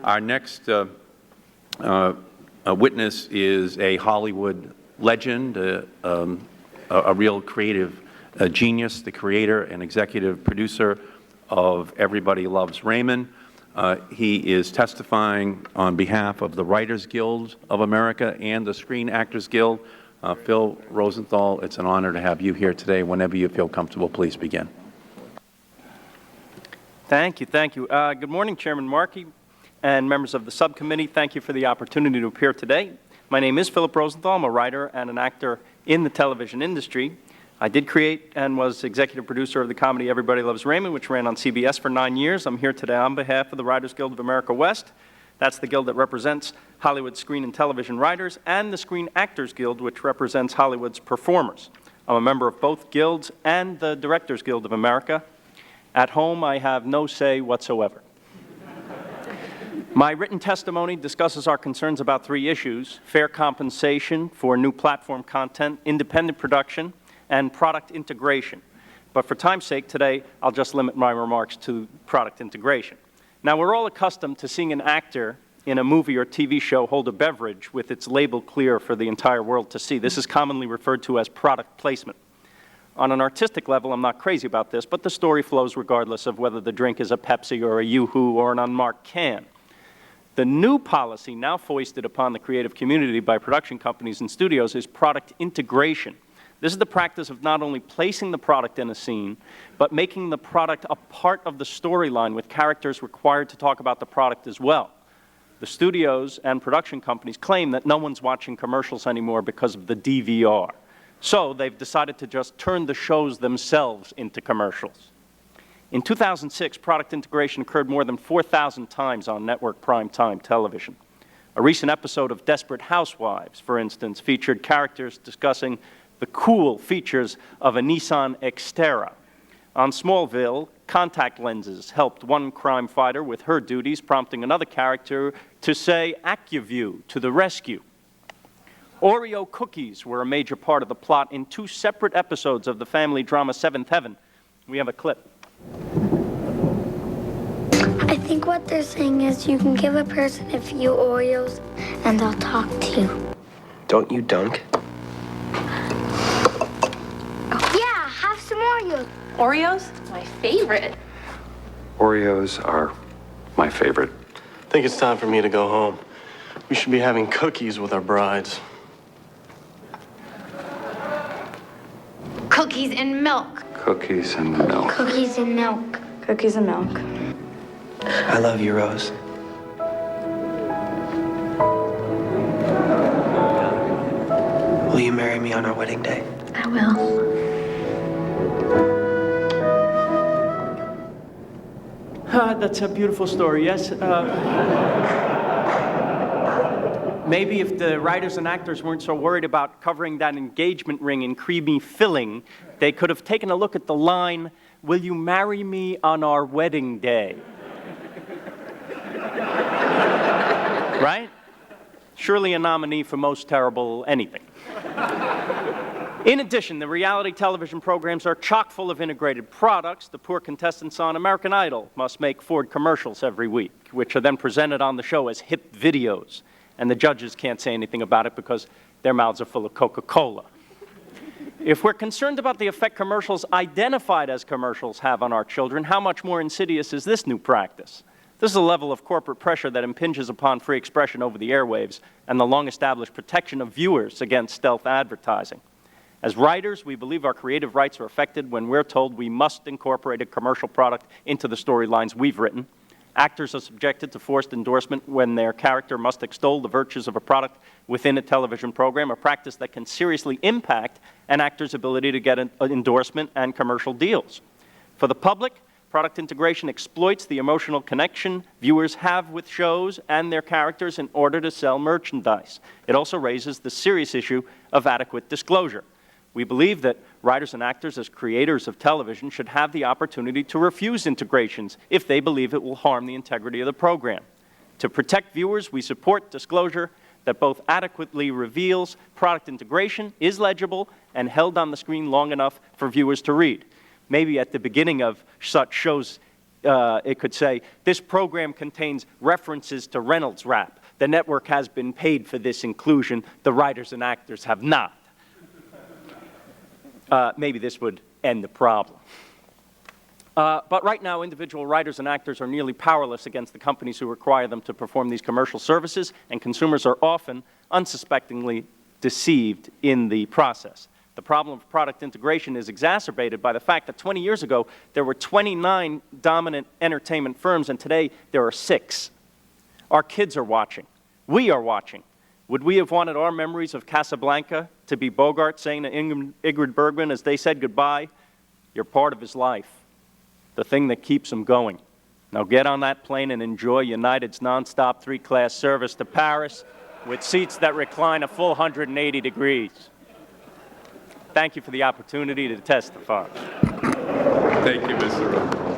Our next witness is a Hollywood legend, a real creative genius, the creator and executive producer of Everybody Loves Raymond. He is testifying on behalf of the Writers Guild of America and the Screen Actors Guild. Phil Rosenthal, it's an honor to have you here today. Whenever you feel comfortable, please begin. Thank you, thank you. Good morning, Chairman Markey and members of the subcommittee. Thank you for the opportunity to appear today. My name is Philip Rosenthal. I'm a writer and an actor in the television industry. I did create and was executive producer of the comedy Everybody Loves Raymond, which ran on CBS for 9 years. I'm here today on behalf of the Writers Guild of America West. That's the guild that represents Hollywood screen and television writers, and the Screen Actors Guild, which represents Hollywood's performers. I'm a member of both guilds and the Directors Guild of America. At home, I have no say whatsoever. My written testimony discusses our concerns about 3 issues: fair compensation for new platform content, independent production, and product integration. But for time's sake, today, I'll just limit my remarks to product integration. Now, we're all accustomed to seeing an actor in a movie or TV show hold a beverage with its label clear for the entire world to see. This is commonly referred to as product placement. On an artistic level, I'm not crazy about this, but the story flows regardless of whether the drink is a Pepsi or a Yoo-Hoo or an unmarked can. The new policy now foisted upon the creative community by production companies and studios is product integration. This is the practice of not only placing the product in a scene, but making the product a part of the storyline with characters required to talk about the product as well. The studios and production companies claim that no one's watching commercials anymore because of the DVR. So they've decided to just turn the shows themselves into commercials. In 2006, product integration occurred more than 4,000 times on network primetime television. A recent episode of Desperate Housewives, for instance, featured characters discussing the cool features of a Nissan Xterra. On Smallville, contact lenses helped one crime fighter with her duties, prompting another character to say "AccuView" to the rescue. Oreo cookies were a major part of the plot in 2 separate episodes of the family drama Seventh Heaven. We have a clip. I think what they're saying is you can give a person a few Oreos and they'll talk to you. Don't you dunk? Yeah, have some Oreos. Oreos? My favorite. Oreos are my favorite. I think it's time for me to go home. We should be having cookies with our brides. Cookies and milk. Cookies and milk. Cookies and milk. Cookies and milk. I love you, Rose. Will you marry me on our wedding day? I will. That's a beautiful story, yes. Maybe if the writers and actors weren't so worried about covering that engagement ring in creamy filling, they could have taken a look at the line, "Will you marry me on our wedding day?" Right? Surely a nominee for most terrible anything. In addition, the reality television programs are chock full of integrated products. The poor contestants on American Idol must make Ford commercials every week, which are then presented on the show as hip videos. And the judges can't say anything about it because their mouths are full of Coca-Cola. If we're concerned about the effect commercials identified as commercials have on our children, how much more insidious is this new practice? This is a level of corporate pressure that impinges upon free expression over the airwaves and the long-established protection of viewers against stealth advertising. As writers, we believe our creative rights are affected when we're told we must incorporate a commercial product into the storylines we've written. Actors are subjected to forced endorsement when their character must extol the virtues of a product within a television program, a practice that can seriously impact an actor's ability to get an endorsement and commercial deals. For the public, product integration exploits the emotional connection viewers have with shows and their characters in order to sell merchandise. It also raises the serious issue of adequate disclosure. We believe that writers and actors, as creators of television, should have the opportunity to refuse integrations if they believe it will harm the integrity of the program. To protect viewers, we support disclosure that both adequately reveals product integration, is legible, and held on the screen long enough for viewers to read. Maybe at the beginning of such shows, it could say, this program contains references to Reynolds Wrap. The network has been paid for this inclusion. The writers and actors have not. Maybe this would end the problem. But right now, individual writers and actors are nearly powerless against the companies who require them to perform these commercial services, and consumers are often unsuspectingly deceived in the process. The problem of product integration is exacerbated by the fact that 20 years ago, there were 29 dominant entertainment firms, and today there are 6. Our kids are watching. We are watching. Would we have wanted our memories of Casablanca to be Bogart saying to Ingrid Bergman as they said goodbye, "You're part of his life, the thing that keeps him going. Now get on that plane and enjoy United's nonstop 3-class service to Paris with seats that recline a full 180 degrees." Thank you for the opportunity to testify. Thank you, Mr. Rowe.